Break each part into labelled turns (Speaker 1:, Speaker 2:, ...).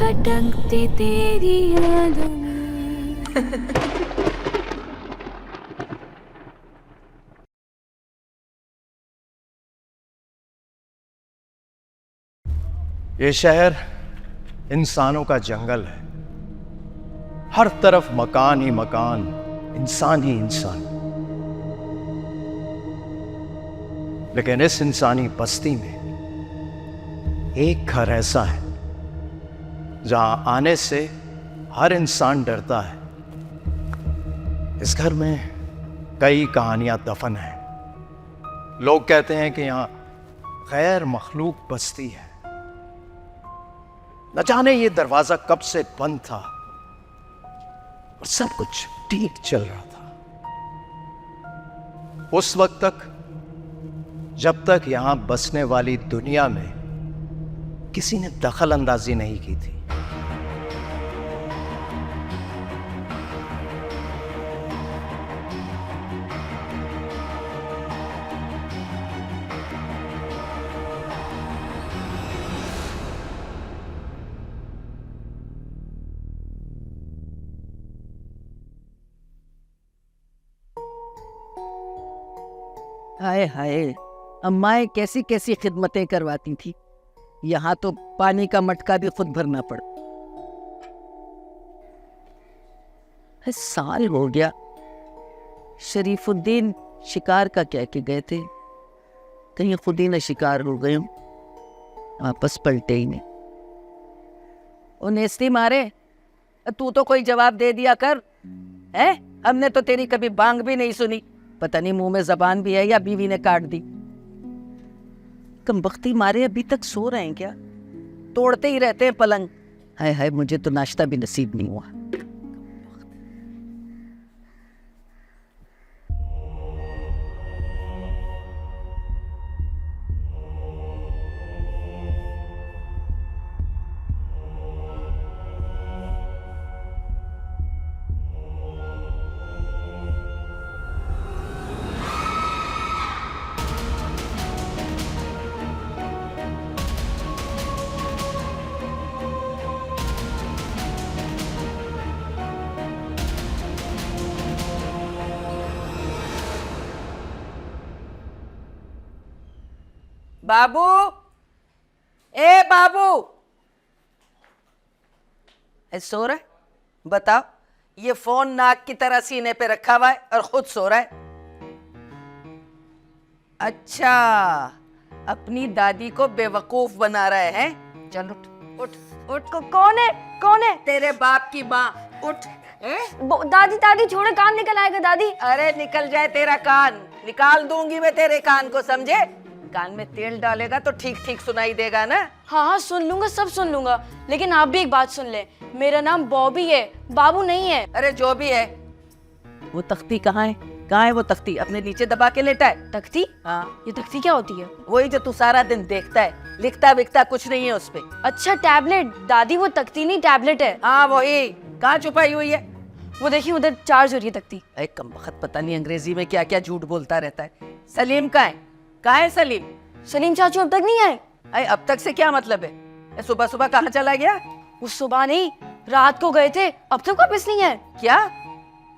Speaker 1: भटकते तेरी यादों में।
Speaker 2: ये शहर इंसानों का जंगल है। हर तरफ मकान ही मकान, इंसान ही इंसान। लेकिन इस इंसानी बस्ती में एक घर ऐसा है जहां आने से हर इंसान डरता है। इस घर में कई कहानियां दफन हैं। लोग कहते हैं कि यहां गैर मखलूक बस्ती है। न जाने ये दरवाजा कब से बंद था और सब कुछ ठीक चल रहा था, उस वक्त तक जब तक यहां बसने वाली दुनिया में किसी ने दखल अंदाजी नहीं की थी।
Speaker 3: हाय हाय, अम्माएं कैसी कैसी खिदमतें करवाती थी। यहाँ तो पानी का मटका भी खुद भरना पड़ा। साल हो गया। शरीफुद्दीन शिकार का कह के गए थे, कहीं खुद ही न शिकार हो गए, वापस पलटे ही नहीं। ओ नेस्ती मारे, तू तो कोई जवाब दे दिया कर। है, हमने तो तेरी कभी बांग भी नहीं सुनी। पता नहीं मुंह में जबान भी है या बीवी ने काट दी। कमबख्ती मारे अभी तक सो रहे हैं क्या? तोड़ते ही रहते हैं पलंग। हाय हाय, मुझे तो नाश्ता भी नसीब नहीं हुआ। बाबू, ए बाबू, सो रहा है? बताओ, ये फोन नाक की तरह सीने पे रखा हुआ है और खुद सो रहा है। अच्छा, अपनी दादी को बेवकूफ बना रहा है? चल उठ उठ उठ।
Speaker 1: कौन है? कौन है?
Speaker 3: तेरे बाप की माँ। उठ।
Speaker 1: दादी दादी छोड़े, कान निकल आएगा दादी।
Speaker 3: अरे निकल जाए तेरा कान, निकाल दूंगी मैं तेरे कान को, समझे? कान में तेल डालेगा तो ठीक ठीक सुनाई देगा ना।
Speaker 1: हाँ हाँ सुन लूंगा, सब सुन लूंगा। लेकिन आप भी एक बात सुन ले, मेरा नाम बॉबी है, बाबू नहीं है।
Speaker 3: अरे जो भी है। वो तख्ती कहाँ है? कहाँ है वो तख्ती? अपने नीचे दबा के लेटा है।
Speaker 1: तख्ती?
Speaker 3: हाँ।
Speaker 1: ये तख्ती क्या होती है?
Speaker 3: वही जो तू सारा दिन देखता है, लिखता विखता कुछ नहीं है उसपे।
Speaker 1: अच्छा टैबलेट। दादी वो तख्ती नहीं, टैबलेट है।
Speaker 3: हाँ वही। कहाँ छुपाई हुई है?
Speaker 1: वो देखिए उधर चार्ज हो रही है तख्ती।
Speaker 3: अरे कमबख्त, पता नहीं अंग्रेजी में क्या क्या झूठ बोलता रहता है। सलीम कहाँ है? कहाँ है सलीम?
Speaker 1: सलीम चाचू अब तक नहीं आए।
Speaker 3: अरे अब तक से क्या मतलब है? सुबह सुबह कहाँ चला गया?
Speaker 1: वो सुबह नहीं, रात को गए थे, अब तक वापस नहीं आए।
Speaker 3: क्या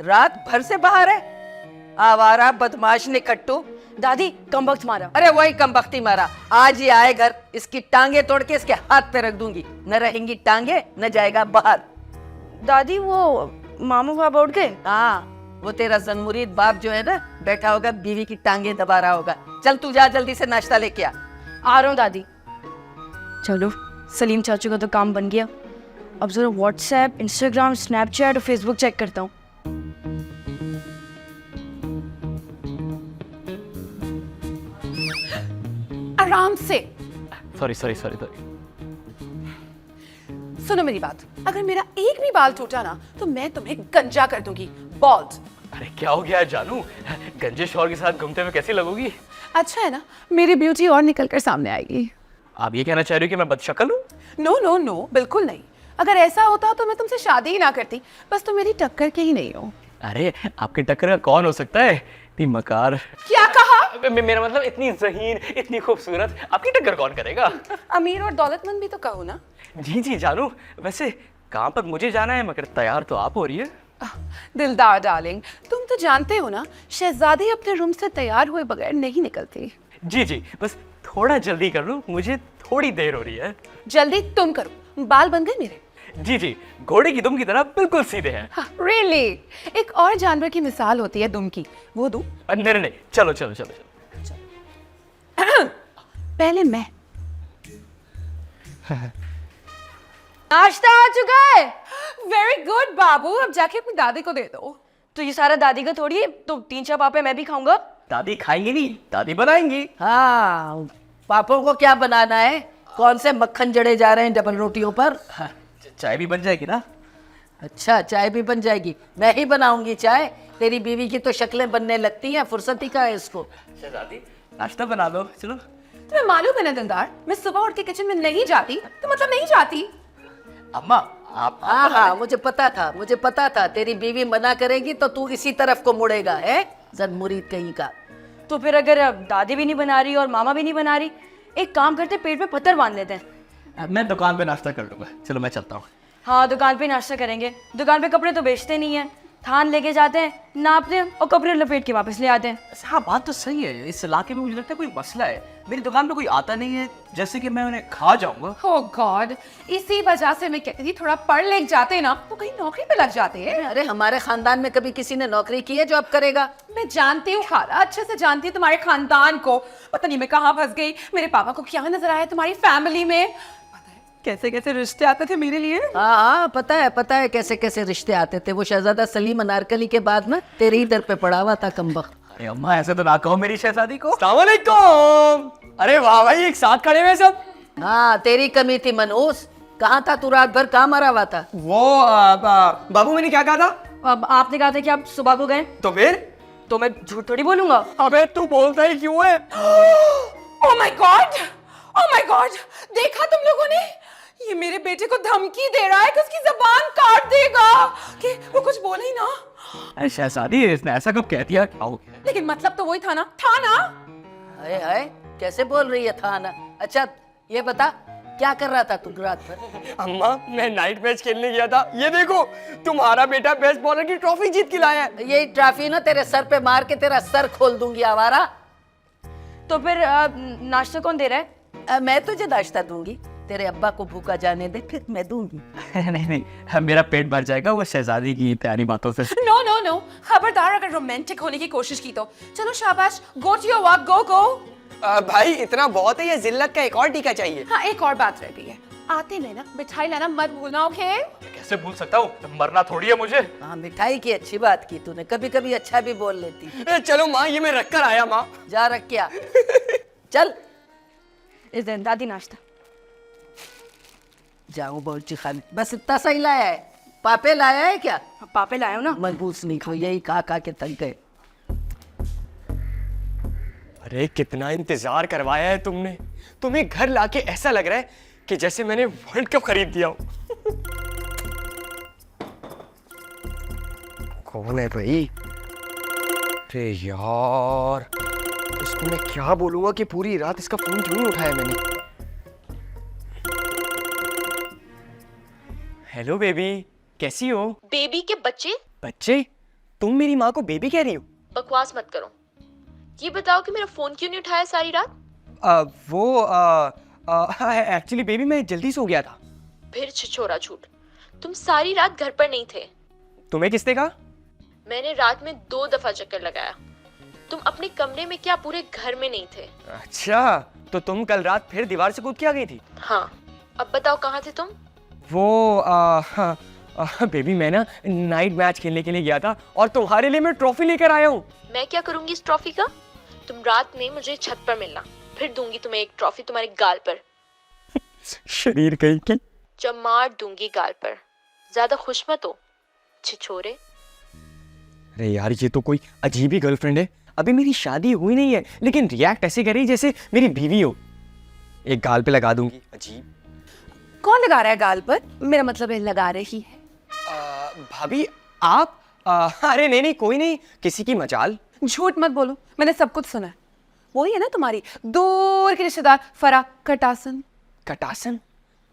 Speaker 3: रात भर से बाहर है? आवारा बदमाश निकट्टू।
Speaker 1: दादी कमबख्त मारा।
Speaker 3: अरे वही कमबख्ती मारा। आज ही आए घर, इसकी टांगे तोड़ के इसके हाथ पे रख दूंगी। न रहेंगी टांगे, न जाएगा बाहर।
Speaker 1: दादी वो मामू बाबा उठ गए?
Speaker 3: हाँ, वो तेरा जनमुरीद बाप जो है ना, बैठा होगा बीवी की टांगे दबा रहा होगा। चल तू जा, जल्दी से नाश्ता लेके आ
Speaker 1: रहा हूँ दादी। चलो, सलीम चाचू का तो काम बन गया। अब जरा व्हाट्सएप, इंस्टाग्राम, स्नैपचैट और फेसबुक चेक करता हूँ।
Speaker 4: आराम से।
Speaker 5: सॉरी।
Speaker 4: सुनो मेरी बात, अगर मेरा एक भी बाल टूटा ना तो मैं तुम्हें गंजा कर दूंगी, बॉल्ड।
Speaker 5: अरे क्या हो गया जानू, गंजे शौहर के साथ घूमते हुए कैसी लगोगी?
Speaker 4: अच्छा है ना, मेरी ब्यूटी और निकल कर सामने आएगी।
Speaker 5: आप ये कहना चाह रही हो कि मैं बदशक्ल हूँ?
Speaker 4: नो नो नो, बिल्कुल नहीं। अगर ऐसा होता तो मैं तुमसे शादी ही ना करती, बस तुम मेरी टक्कर के ही नहीं हो।
Speaker 5: अरे आपके टक्कर का कौन हो सकता है? इतनी मकार।
Speaker 4: क्या कहा?
Speaker 5: मेरा मतलब इतनी ज़हीन, इतनी खूबसूरत, आपकी टक्कर कौन करेगा?
Speaker 4: अमीर और दौलतमंद भी तो कहो ना।
Speaker 5: जी जी जानू, वैसे काम पर मुझे जाना है मगर तैयार तो आप हो रही है।
Speaker 4: दिलदार डार्लिंग, तुम तो जानते हो ना शहजादी अपने रूम से तैयार हुए बगैर नहीं निकलती।
Speaker 5: जी जी, बस थोड़ा जल्दी कर लो, मुझे थोड़ी देर हो रही है।
Speaker 4: जल्दी तुम करो, बाल बन गए मेरे।
Speaker 5: जी जी, घोड़े की दुम की तरह बिल्कुल सीधे हैं।
Speaker 4: रियली एक और जानवर की मिसाल होती है दुम की, वो दूं?
Speaker 5: नहीं नहीं, चलो चलो चलो चलो।
Speaker 4: पहले मैं।
Speaker 1: नाश्ता आ चुका है।
Speaker 4: वेरी गुड बाबू, अब जाके अपनी दादी को दे दो।
Speaker 1: तो ये सारा दादी का थोड़ी है, तो 3-4 पापे मैं भी खाऊंगा।
Speaker 5: दादी खाएंगी नहीं, दादी बनाएंगी।
Speaker 3: हाँ, पापों को क्या बनाना है? कौन से मक्खन जड़े जा रहे हैं डबल रोटियों पर?
Speaker 5: हाँ, चाय भी बन जाएगी ना।
Speaker 3: अच्छा, चाय भी बन जाएगी। मैं ही बनाऊंगी चाय। तेरी बीवी की तो शक्लें बनने लगती हैं, फुर्सत ही कहाँ है इसको।
Speaker 5: शहजादी नाश्ता बना लो, चलो।
Speaker 4: तुम्हें मालूम है ना दिलदार, मैं सुबह उठ के किचन में नहीं जाती, तो मतलब नहीं जाती।
Speaker 5: अम्मा आप
Speaker 3: हाँ हाँ, मुझे पता था तेरी बीवी मना करेगी तो तू इसी तरफ को मुड़ेगा, है जन मुरीद कहीं का।
Speaker 1: तो फिर अगर अब दादी भी नहीं बना रही और मामा भी नहीं बना रही, एक काम करते, पेट में पत्थर बांध लेते हैं।
Speaker 5: मैं दुकान पे नाश्ता कर लूंगा, चलो मैं चलता हूँ।
Speaker 1: हाँ, दुकान पे नाश्ता करेंगे। दुकान पे कपड़े तो बेचते नहीं हैं, थान लेके जाते हैं, नापते हैं और कपड़े लपेट के वापस ले आते हैं।
Speaker 5: हाँ बात तो सही है, इस इलाके में मुझे लगता है कोई मसला है। मेरी दुकान पे कोई आता नहीं है, जैसे कि मैं उन्हें खा जाऊंगा।
Speaker 4: ओह गॉड, इसी वजह से मैं कहती थी थोड़ा पढ़ लिख जाते ना तो कहीं नौकरी पे लग जाते हैं।
Speaker 3: अरे हमारे खानदान में कभी किसी ने नौकरी की है जो अब करेगा?
Speaker 4: मैं जानती हूँ खाला, अच्छे से जानती हूँ तुम्हारे खानदान को। पता नहीं मैं कहाँ फंस गई, मेरे पापा को क्या नजर आया तुम्हारी फैमिली में। पता है कैसे कैसे रिश्ते आते थे मेरे लिए।
Speaker 3: हाँ हाँ, पता है कैसे कैसे रिश्ते आते थे। वो शहजादा सलीम अनारकली के बाद ना तेरे ही दर पे पड़ा हुआ था कमबख्त।
Speaker 5: अरे अम्मा ऐसे तो ना कहो मेरी शहजादी को। अस्सलाम वालेकुम। अरे वाह भाई, एक साथ खड़े हुए सब।
Speaker 3: हाँ, तेरी कमी थी मनहूस। कहाँ था तू? रात भर कहाँ मरा हुआ था?
Speaker 6: वो बाबू मैंने क्या कहा था?
Speaker 1: अब आपने कहा था कि आप सुबह को गए,
Speaker 6: तो फिर?
Speaker 1: तो मैं झूठ थोड़ी बोलूंगा।
Speaker 6: अबे तू बोलता ही क्यों है?
Speaker 4: ओह my God, oh my God, देखा तुम लोगों ने? ये मेरे बेटे को धमकी दे रहा है कि उसकी जबान काट देगा, कि वो कुछ बोले ही ना।
Speaker 5: अरे शहजादी, इसने ऐसा कब कह दिया? क्या हो गया?
Speaker 4: लेकिन मतलब तो वही था ना, था ना।
Speaker 3: हाय हाय, कैसे बोल रही है था ना? अच्छा ये बता, क्या कर रहा था तू रात भर?
Speaker 6: अम्मा मैं नाइट मैच खेलने गया था। ये देखो तुम्हारा बेटा बेस्ट बॉलर की ट्रॉफी जीत के लाया है।
Speaker 3: यही ट्रॉफी ना तेरे सर पे मार के तेरा सर खोल दूंगी आवारा।
Speaker 1: तो फिर नाश्ता कौन दे रहा है?
Speaker 3: मैं तुझे नाश्ता दूंगी। तेरे अब्बा को भूखा जाने दे, फिर मैं दूंगी।
Speaker 5: नहीं नहीं, मेरा पेट भर जाएगा वो शहजादी की प्यारी बातों से।
Speaker 4: नो नो नो, खबरदार अगर रोमांटिक होने की कोशिश की तो। चलो शाबाश, गो टू योर वर्क, गो गो।
Speaker 6: भाई इतना बहुत है, ये जिल्लत का एक और टीका चाहिए।
Speaker 4: हाँ, एक और बात रह गई है, आते लेना मिठाई लाना मत भूलना, ओके?
Speaker 5: कैसे भूल सकता हूँ, मरना थोड़ी है मुझे।
Speaker 3: हाँ, मिठाई की अच्छी बात की तूने। कभी कभी अच्छा भी बोल लेती।
Speaker 6: चलो माँ, ये मैं रख कर आया माँ।
Speaker 3: जा रख क्या। चल
Speaker 1: इस दिन दादी नाश्ता।
Speaker 3: जाऊं बोलची खाने, बस इतना सही लाया है? पापे लाया है क्या?
Speaker 1: पापे लाए हो ना।
Speaker 3: मनबूस नहीं को, यही खा के थक गए।
Speaker 6: अरे कितना इंतजार करवाया है तुमने। तुम्हें घर लाके ऐसा लग रहा है कि जैसे मैंने वर्ल्ड कप खरीद दिया हो। कौन है भाई? अरे यार, इसको मैं क्या बोलूंगा कि पूरी रात इसका फोन क्यों नहीं उठाया मैंने। हेलो बेबी, कैसी हो?
Speaker 7: बेबी के बच्चे?
Speaker 6: बच्चे? तुम मेरी माँ को बेबी कह रही हो?
Speaker 7: बकवास मत करो। ये बताओ कि मेरा फोन क्यों नहीं उठाया सारी रात?
Speaker 6: एक्चुअली बेबी मैं जल्दी सो गया था।
Speaker 7: फिर छिछोरा झूठ। तुम सारी रात घर पर नहीं थे।
Speaker 6: तुम्हें किसने कहा?
Speaker 7: मैंने रात में 2 दफा चक्कर लगाया। तुम अपने कमरे में क्या पूरे घर में नहीं थे?
Speaker 6: अच्छा, तो तुम कल रात फिर दीवार से कूद के आ गई थी?
Speaker 7: हाँ, अब बताओ कहाँ थे तुम?
Speaker 6: वो बेबी मैं ना नाइट मैच खेलने के लिए गया था और तुम्हारे लिए मैं ट्रॉफी लेकर आया हूँ।
Speaker 7: मैं क्या करूंगी इस ट्रॉफी का? तुम रात में मुझे छत पर मिलना, फिर दूंगी तुम्हें एक ट्रॉफी तुम्हारे गाल पर।
Speaker 6: शरीर कहीं की।
Speaker 7: जब मार दूंगी गाल पर। ज्यादा खुश मत हो छिछोरे।
Speaker 6: अरे यार, ये तो कोई अजीब ही गर्लफ्रेंड है। अभी मेरी शादी हुई नहीं है लेकिन रिएक्ट ऐसे कर रही जैसे मेरी बीवी हो। एक गाल पे लगा दूंगी। अजीब।
Speaker 4: कौन लगा रहा है गाल पर? मेरा मतलब है लगा रही है।
Speaker 6: भाभी आप? अरे नहीं नहीं, कोई नहीं, किसी की मजाल।
Speaker 4: झूठ मत बोलो, मैंने सब कुछ सुना है। वही है ना तुम्हारी दूर की रिश्तेदार फरा कटासन।
Speaker 6: कटासन?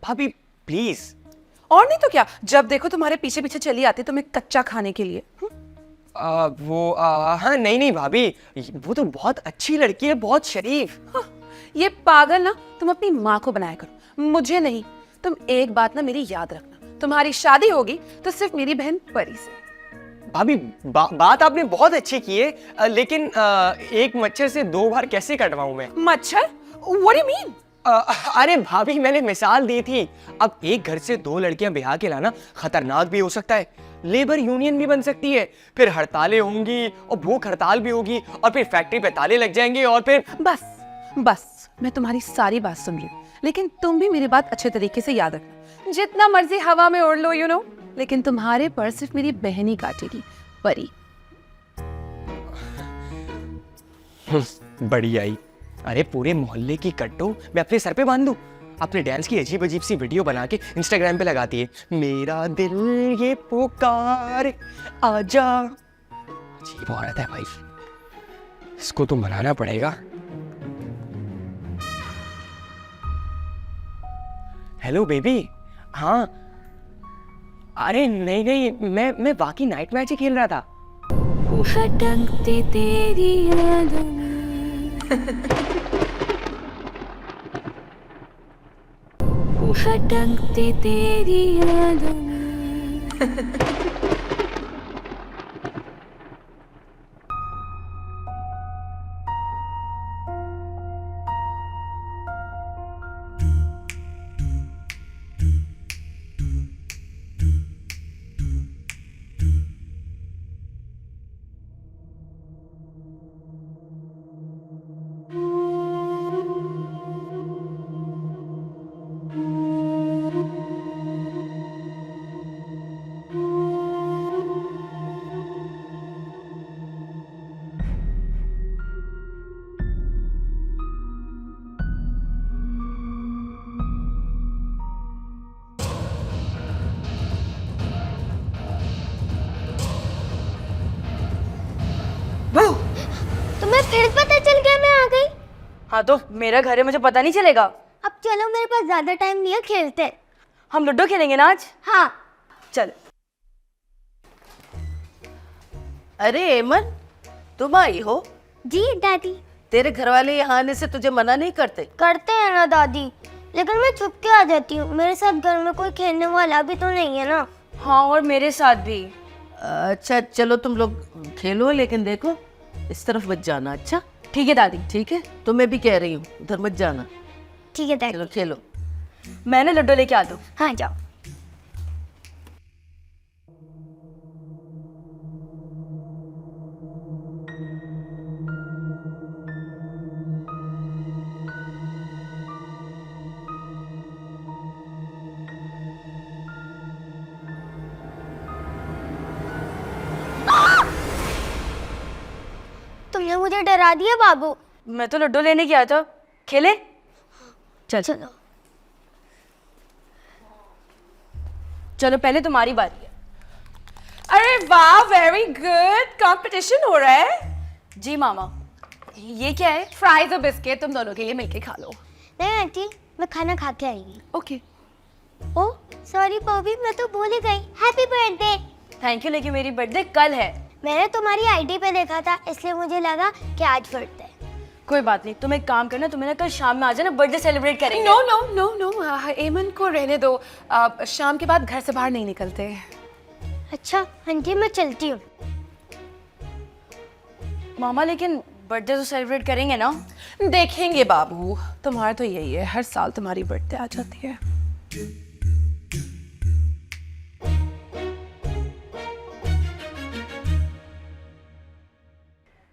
Speaker 6: भाभी प्लीज।
Speaker 4: और नहीं तो क्या, जब देखो तुम्हारे पीछे पीछे चली आती तुम्हें कच्चा खाने के लिए।
Speaker 6: हाँ नहीं भाभी, वो तो बहुत अच्छी लड़की है, बहुत शरीफ।
Speaker 4: हाँ, ये पागल ना तुम अपनी माँ को बनाया करो, मुझे नहीं। तुम एक बात ना मेरी याद रखना, तुम्हारी शादी होगी तो सिर्फ मेरी बहन परी से।
Speaker 6: भाभी बात आपने बहुत अच्छी की है, लेकिन एक मच्छर से 2 बार कैसे कटवाऊं मैं?
Speaker 4: मच्छर? What do you mean?
Speaker 6: अरे भाभी मैंने मिसाल दी थी। अब एक घर से 2 लड़कियां ब्याह के लाना खतरनाक भी हो सकता है, लेबर यूनियन भी बन सकती है, फिर हड़तालें होंगी और भूख हड़ताल भी होगी, और फिर फैक्ट्री पे ताले लग जाएंगे, और फिर
Speaker 4: बस मैं तुम्हारी सारी बात सुन रही हूँ, लेकिन तुम भी मेरी बात अच्छे तरीके से याद रखना। जितना मर्जी हवा में उड़ लो यू नो, लेकिन तुम्हारे पर सिर्फ मेरी बहन ही काटेगी, परी।
Speaker 6: बड़ी आई। अरे पूरे मोहल्ले की कट्टो मैं अपने सर पे बांध दूं? अपने डांस की अजीब अजीब सी वीडियो बना के इंस्टाग्राम पे लगाती है, मेरा दिल ये पुकार आजा। अजीब औरत है भाई, इसको तो मनाना पड़ेगा। Hello baby. हाँ अरे नहीं मैं बाकी नाइट मैच ही खेल रहा था।
Speaker 8: भटकते तेरी यादों में भटकते तेरी यादों में।
Speaker 9: तुम्हें फिर पता चल गया मैं आ गई?
Speaker 1: हाँ तो मेरा घर है, मुझे पता नहीं चलेगा।
Speaker 9: अब चलो, मेरे पास ज्यादा टाइम नहीं है, खेलते हैं।
Speaker 1: हम लूडो खेलेंगे ना आज?
Speaker 9: हाँ
Speaker 1: चल।
Speaker 3: अरे एमन, तुम आई हो?
Speaker 9: जी दादी।
Speaker 3: तेरे घर वाले यहाँ आने से तुझे मना नहीं करते?
Speaker 9: करते हैं ना दादी, लेकिन मैं छुप के आ जाती हूँ। मेरे साथ घर में कोई खेलने वाला भी तो नहीं है ना।
Speaker 1: हाँ और मेरे साथ भी।
Speaker 3: अच्छा चलो तुम लोग खेलो, लेकिन देखो इस तरफ मत जाना। अच्छा
Speaker 1: ठीक है दादी।
Speaker 3: ठीक है, तुम्हें भी कह रही हूँ उधर मत जाना।
Speaker 9: ठीक है दादी।
Speaker 3: चलो खेलो।
Speaker 1: मैंने लूडो लेके आ दूँ?
Speaker 9: हाँ जाओ। तुमने मुझे डरा दिया बाबू।
Speaker 1: मैं तो लूडो लेने गया था। खेले? चल
Speaker 9: चलो।
Speaker 1: चलो पहले तुम्हारी बारी है।
Speaker 4: अरे वाह, वेरी गुड। कंपटीशन हो रहा है।
Speaker 1: जी मामा। ये क्या है?
Speaker 4: फ्राइज और बिस्किट तुम दोनों के लिए मिलके खा लो।
Speaker 9: नहीं आंटी, मैं खाना खा के आएगी।
Speaker 4: ओके।
Speaker 9: ओह सॉरी बॉबी, मैं तो भूल ही गई। Happy birthday.
Speaker 1: थैंक यू, लेकिन मेरी बर्थडे कल है।
Speaker 9: मैंने तुम्हारी आईडी पे देखा था, इसलिए मुझे लगा कि आज बर्थडे।
Speaker 1: कोई बात नहीं, तुम एक काम करना, तुम ना कल शाम में आ जाना, बर्थडे सेलिब्रेट करेंगे।
Speaker 4: नो नो नो नो, एमन को रहने दो। शाम के बाद घर से बाहर नहीं निकलते।
Speaker 9: अच्छा आंटी, मैं चलती हूँ।
Speaker 1: मामा लेकिन बर्थडे तो सेलिब्रेट करेंगे ना?
Speaker 4: देखेंगे बाबू, तुम्हारा तो यही है, हर साल तुम्हारी बर्थडे आ जाती है।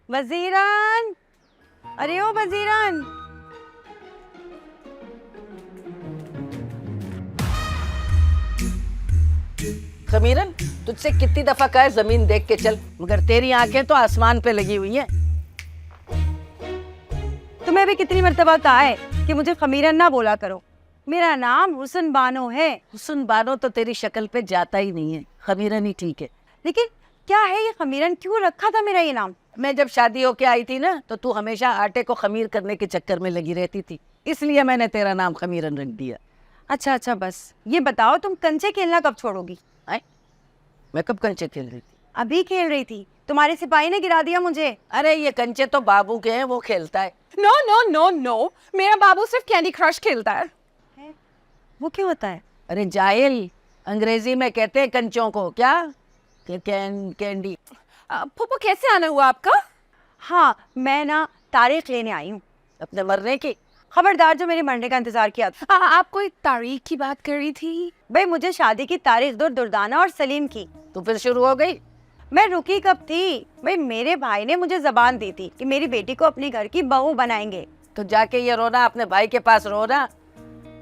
Speaker 1: वजीरान, अरे ओ वजीरान।
Speaker 3: खमीरन, तुझसे कितनी दफा कहा है जमीन देख के चल, मगर तेरी आंखें तो आसमान पे लगी हुई हैं।
Speaker 1: तुम्हें भी कितनी मर्तबा कहा है कि मुझे खमीरन ना बोला करो। मेरा नाम हुसन बानो है।
Speaker 3: हुसन बानो तो तेरी शक्ल पे जाता ही नहीं है, खमीरन ही ठीक है।
Speaker 1: लेकिन क्या है ये खमीरन? क्यों रखा था मेरा ये नाम?
Speaker 3: मैं जब शादी होके आई थी ना तो तू हमेशा आटे को खमीर करने के चक्कर में लगी रहती थी, इसलिए मैंने तेरा नाम खमीरन रख दिया।
Speaker 1: अच्छा अच्छा, बस ये बताओ तुम कंचे खेलना कब छोड़ोगी?
Speaker 3: आए? मैं कब कंचे खेल रही थी?
Speaker 1: अभी खेल रही थी, तुम्हारे सिपाही ने गिरा दिया मुझे।
Speaker 3: अरे ये कंचे तो बाबू के हैं, वो खेलता है।
Speaker 4: नो नो नो नो, मेरा बाबू सिर्फ कैंडी क्रश खेलता है।
Speaker 1: वो क्यों होता है?
Speaker 3: अरे जाहिल, अंग्रेजी में कहते हैं कंचों को, क्या कैंडी।
Speaker 4: फूफो कैसे आना हुआ आपका?
Speaker 1: हाँ, मैं ना तारीख लेने आई हूँ
Speaker 3: अपने मरने की।
Speaker 1: खबरदार जो मेरे मरने का इंतजार किया।
Speaker 4: आप कोई तारीख की बात कर रही थी?
Speaker 1: भाई मुझे शादी की तारीख दो दुर्दाना और सलीम की।
Speaker 3: तो फिर शुरू हो गई।
Speaker 1: मैं रुकी कब थी? भाई मेरे भाई ने मुझे जबान दी थी कि मेरी बेटी को अपने घर की बहू बनाएंगे।
Speaker 3: तो जाके ये रोना अपने भाई के पास रोना।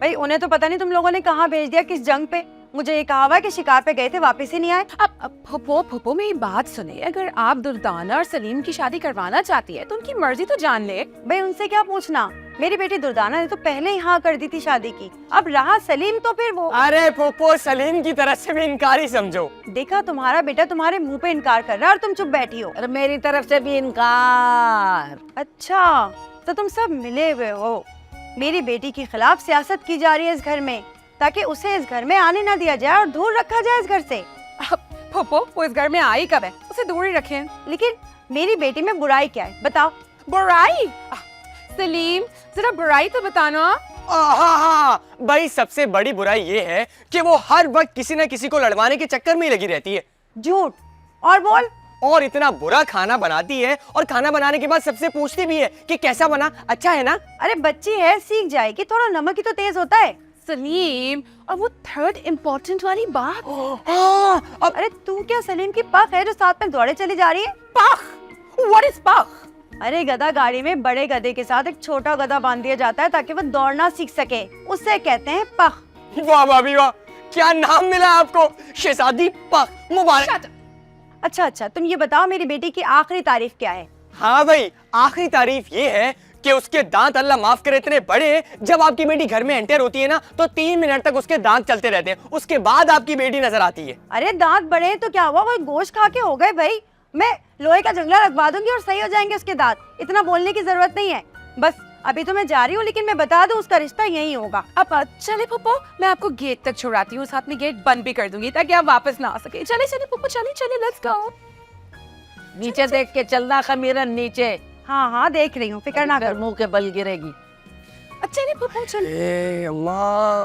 Speaker 1: भाई उन्हें तो पता नहीं तुम लोगों ने कहाँ भेज दिया, किस जंग पे। मुझे ये कहा हुआ कि शिकार पे गए थे, वापस ही नहीं आए।
Speaker 4: अब फूफो मेरी बात सुनिए, अगर आप दुर्दाना और सलीम की शादी करवाना चाहती है तो उनकी मर्जी तो जान ले।
Speaker 1: भाई उनसे क्या पूछना? मेरी बेटी दुर्दाना ने तो पहले ही हाँ कर दी थी शादी की। अब रहा सलीम तो फिर वो।
Speaker 6: अरे पोपो, सलीम की तरफ से भी इनकार ही समझो।
Speaker 1: देखा, तुम्हारा बेटा तुम्हारे मुंह पे इनकार कर रहा है और तुम चुप बैठी हो।
Speaker 3: अरे मेरी तरफ से भी इनकार।
Speaker 1: अच्छा, तो तुम सब मिले हुए हो। मेरी बेटी के खिलाफ सियासत की जा रही है इस घर में, ताकि उसे इस घर में आने ना दिया जाए और दूर रखा जाए इस घर से।
Speaker 4: फूफो वो इस घर में आई कब है? उसे दूर ही रखें।
Speaker 1: लेकिन मेरी बेटी में बुराई क्या है, बताओ?
Speaker 4: बुराई? सलीम जरा बुराई तो बताना।
Speaker 6: हाँ हाँ, भाई सबसे बड़ी बुराई ये है कि वो हर वक्त किसी न किसी को लड़वाने के चक्कर में ही लगी रहती है।
Speaker 1: झूठ। और बोल।
Speaker 6: और इतना बुरा खाना बनाती है, और खाना बनाने के बाद सबसे पूछती भी है कि कैसा बना, अच्छा है ना।
Speaker 1: अरे बच्ची है, सीख जाएगी, थोड़ा नमक ही तो तेज होता है।
Speaker 4: सलीम, और वो थर्ड इम्पोर्टेंट वाली बात।
Speaker 1: अरे तू क्या सलीम की पख है जो साथ में दौड़े चली जा रही है?
Speaker 4: पख? What is पख?
Speaker 1: अरे गधा गाड़ी में बड़े गधे के साथ एक छोटा गधा बांध दिया जाता है ताकि वो दौड़ना सीख सके, उससे कहते हैं पख।
Speaker 6: वाह भाभी वाह, क्या नाम मिला आपको, शहजादी पख, मुबारक।
Speaker 1: अच्छा अच्छा, तुम ये बताओ मेरी बेटी की आखिरी तारीफ क्या है?
Speaker 6: हाँ भाई, आखिरी तारीफ ये है कि उसके दांत अल्लाह माफ करे इतने बड़े हैं, जब आपकी बेटी घर में एंटर होती है ना तो 3 मिनट तक उसके दांत चलते रहते हैं, उसके बाद आपकी बेटी नजर आती है।
Speaker 1: अरे दांत बड़े हैं तो क्या हुआ, कोई गोश्त खा के हो गए भाई? मैं लोहे का जंगला रखवा दूंगी और सही हो जाएंगे उसके दांत। इतना बोलने की जरूरत नहीं है। बस अभी तो मैं जा रही हूँ, लेकिन मैं बता दूं उसका रिश्ता यही होगा।
Speaker 4: अब चले पप्पो, मैं आपको गेट तक छुड़ाती हूँ, साथ में गेट बंद भी कर दूंगी ताकि आप वापस ना आ सके। चले चले पप्पो, चले चले, लेट्स गो।
Speaker 3: नीचे देख के चलना खमीरन, नीचे।
Speaker 1: हाँ हाँ देख रही हूँ, फिक्र ना कर।
Speaker 3: मुंह के बल गिरेगी।
Speaker 4: अच्छा नहीं पप्पो, चल।
Speaker 6: ए अम्मा,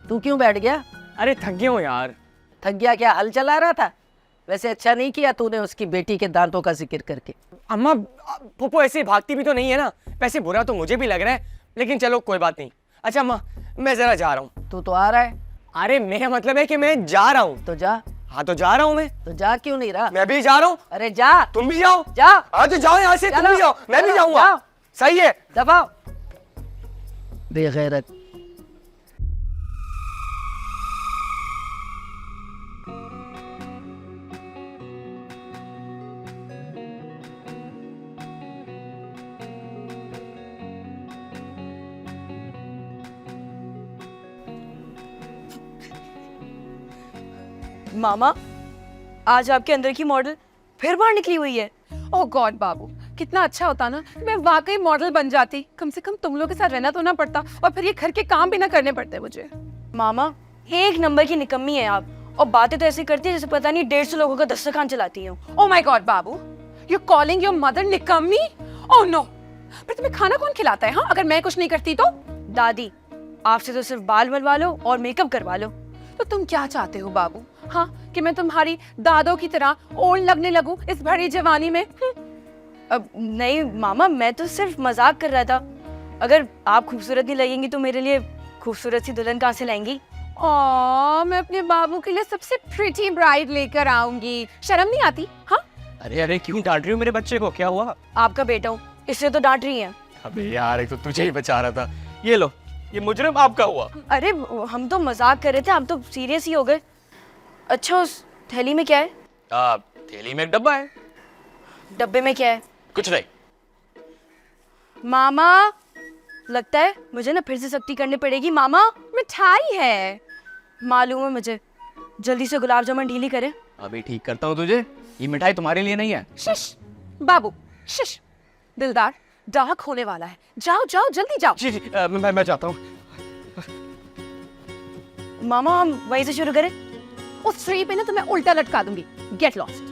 Speaker 3: तू क्यों बैठ गया?
Speaker 6: अरे थक गया हूँ यार।
Speaker 3: थक गया क्या? हल चला रहा था? वैसे अच्छा नहीं किया तूने उसकी बेटी के दांतों का जिक्र करके।
Speaker 6: अम्मा पोपो ऐसे भागती भी तो नहीं है ना, वैसे बुरा तो मुझे भी लग रहा है, लेकिन चलो कोई बात नहीं। अच्छा अम्मा, मैं जरा जा रहा हूँ।
Speaker 3: तू तो आ रहा है।
Speaker 6: अरे मेरा मतलब है कि मैं जा रहा हूँ।
Speaker 3: तो जा।
Speaker 6: हाँ तो जा रहा हूँ मैं।
Speaker 3: तो जा क्यों नहीं रहा?
Speaker 6: मैं भी जा रहा हूँ।
Speaker 3: अरे जा।
Speaker 6: तुम भी जाओ।
Speaker 3: जा।
Speaker 6: हाँ तो जाओ यहाँ से, तुम भी जाओ, मैं भी
Speaker 3: चलो,
Speaker 6: जाऊंगा।
Speaker 3: जाओ।
Speaker 6: सही है।
Speaker 3: दबाओ। बेगैरत।
Speaker 1: मामा, आज आपके अंदर की मॉडल फिर बाहर निकली हुई है।
Speaker 4: ओह गॉड बाबू, कितना अच्छा होता ना मैं वाकई मॉडल बन जाती। कम से कम तुम लोग के साथ रहना तो ना पड़ता, और फिर ये घर के काम भी ना करने पड़ते मुझे।
Speaker 1: मामा, एक नंबर की निकम्मी है आप, और बातें तो ऐसी करती है जैसे पता नहीं 150 लोगों का दस्तरखान चलाती हो।
Speaker 4: ओह माय गॉड बाबू, यू कॉलिंग योर मदर निकम्मी? ओह नो, पर तुम्हें खाना कौन खिलाता है हाँ, अगर मैं कुछ नहीं करती तो?
Speaker 1: दादी, आपसे तो सिर्फ बाल बनवा लो और मेकअप करवा लो।
Speaker 4: तो तुम क्या चाहते हो बाबू? हाँ, कि मैं तुम्हारी दादों की तरह ओल्ड लगने लगूं इस भरी जवानी में?
Speaker 1: अब नहीं मामा, मैं तो सिर्फ मजाक कर रहा था। अगर आप खूबसूरत नहीं लगेंगी तो मेरे लिए खूबसूरत सी दुल्हन कहाँ से लाएंगी?
Speaker 4: मैं अपने बाबू के लिए सबसे प्रिटी ब्राइड लेकर आऊंगी। शर्म नहीं आती? हाँ,
Speaker 6: अरे अरे क्यों डांट रही हो मेरे बच्चे को, क्या हुआ?
Speaker 1: आपका बेटा हूँ, इससे तो डांट रही हैं।
Speaker 6: अबे यार, एक तो तुझे ही बचा रहा था। ये लो, ये मुजरिम आपका हुआ।
Speaker 1: अरे हम तो मजाक कर रहे थे, आप तो सीरियस ही हो गए। अच्छा, उस थैली में क्या है?
Speaker 6: थैली में एक डब्बा है।
Speaker 1: डब्बे में क्या है?
Speaker 6: कुछ नहीं।
Speaker 1: मामा, लगता है मुझे ना फिर से सख्ती करनी पड़ेगी। मामा,
Speaker 4: मिठाई है।
Speaker 1: मालूम है मुझे, जल्दी से गुलाब जामुन ढीली करे।
Speaker 5: अभी ठीक करता हूँ तुझे। ये मिठाई तुम्हारे लिए नहीं है।
Speaker 4: शिश बाबू शिश। दिलदार डार्क होने वाला है, जाओ जाओ जल्दी जाओ।
Speaker 6: जी मैं चाहता हूँ।
Speaker 1: मामा हम वहीं से शुरू करें।
Speaker 4: उस ट्री पे ना तो मैं उल्टा लटका दूंगी। Get lost.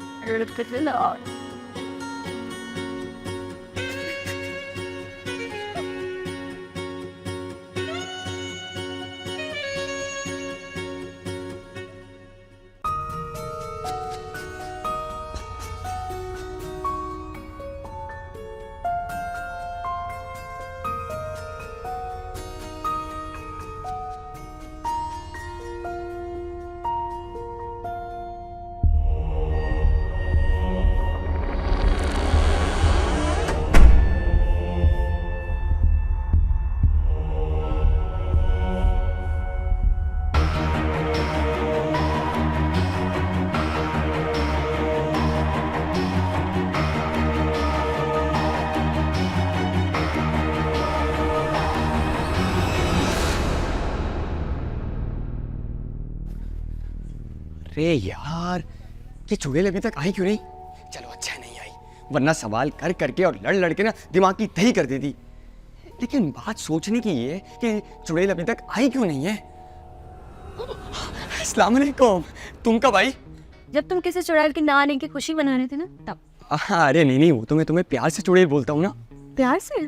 Speaker 6: अरे यार, ये चुड़ैल अभी तक आई क्यों नहीं? चलो अच्छा नहीं आई, वरना सवाल कर करके और लड़ लड़ के ना दिमाग की दही कर देती। लेकिन बात सोचने की ये है कि चुड़ैल अभी तक आई क्यों नहीं है। अस्सलाम वालेकुम, तुम कब आई?
Speaker 1: जब तुम किसी चुड़ैल के ना आने की खुशी मना रहे थे ना तब।
Speaker 6: अरे नहीं, वो तो मैं तुम्हें प्यार से चुड़ैल बोलता हूँ ना।
Speaker 1: प्यार से?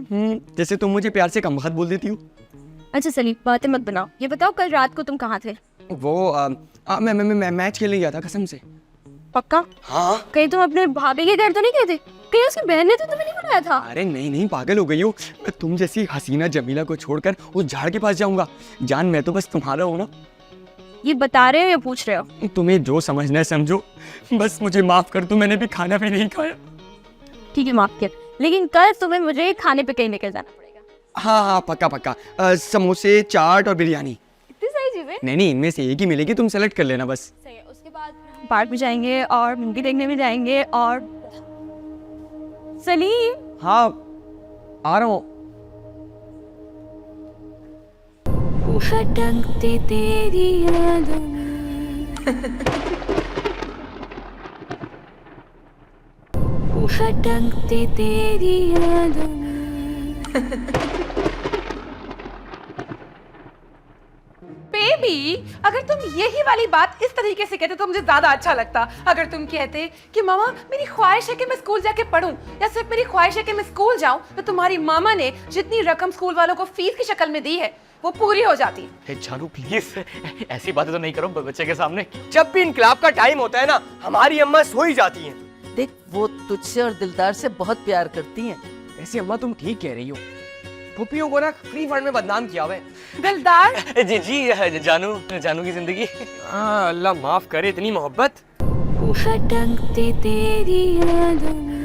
Speaker 6: जैसे तुम मुझे प्यार से कम वक्त बोल देती हो।
Speaker 1: अच्छा सलीम, बातें मत बनाओ। ये बताओ कल रात को तुम कहाँ थे?
Speaker 6: वो मैं मैच खेलने गया था कसम से।
Speaker 1: पक्का?
Speaker 6: हाँ।
Speaker 1: कहीं तुम अपने भाभी के घर तो नहीं गए थे? कहीं उसकी बहन ने तो तुम्हें नहीं बुलाया था?
Speaker 6: अरे नहीं, पागल हो गई हो। मैं तुम जैसी हसीना जमीला को छोड़कर उस झाड़ के पास जाऊंगा? जान, मैं तो बस तुम्हारा हूँ ना।
Speaker 1: ये बता रहे हो या पूछ रहे हो?
Speaker 6: तुम्हें जो समझना है समझो, बस मुझे माफ कर दो, मैंने भी खाना भी नहीं खाया।
Speaker 1: ठीक है, माफ किया, लेकिन कल तुम्हें मुझे खाने पे कहीं लेकर जाना पड़ेगा।
Speaker 6: हाँ पक्का। समोसे, चाट और बिरयानी।
Speaker 1: इतनी सारी चीजें?
Speaker 6: नहीं, इनमें से एक ही मिलेगी, तुम सेलेक्ट कर लेना बस।
Speaker 1: सही है। उसके बाद हम पार्क में जाएंगे और मूवी देखने भी जाएंगे। और सलीम।
Speaker 6: हाँ आ रहा हूँ।
Speaker 8: भटकते तेरी यादों में भटकते तेरी यादों में।
Speaker 4: बेबी, अगर तुम यही वाली बात इस तरीके से कहते तो मुझे ज्यादा अच्छा लगता। अगर तुम कहते कि मामा मेरी ख्वाहिश है कि मैं स्कूल जाके पढूं, या सिर्फ मेरी ख्वाहिश है कि मैं स्कूल जाऊं, तो तुम्हारी मामा ने जितनी रकम स्कूल वालों को फीस की शक्ल में दी है वो पूरी हो जाती।
Speaker 6: जानू प्लीज ऐसी बातें तो नहीं करो बच्चे के सामने। जब भी इनकलाब का टाइम होता है ना, हमारी अम्मा सो ही जाती हैं।
Speaker 3: देख, वो तुझसे और दिलदार से बहुत प्यार करती हैं।
Speaker 6: ऐसी अम्मा तुम ठीक कह रही हो। पुप्पियों को ना फ्री फंड में बदनाम किया हुआ है।
Speaker 4: दिलदार।
Speaker 6: जी जानू की जिंदगी। अल्लाह माफ करे इतनी मोहब्बत।
Speaker 8: भटकते तेरी यादों में।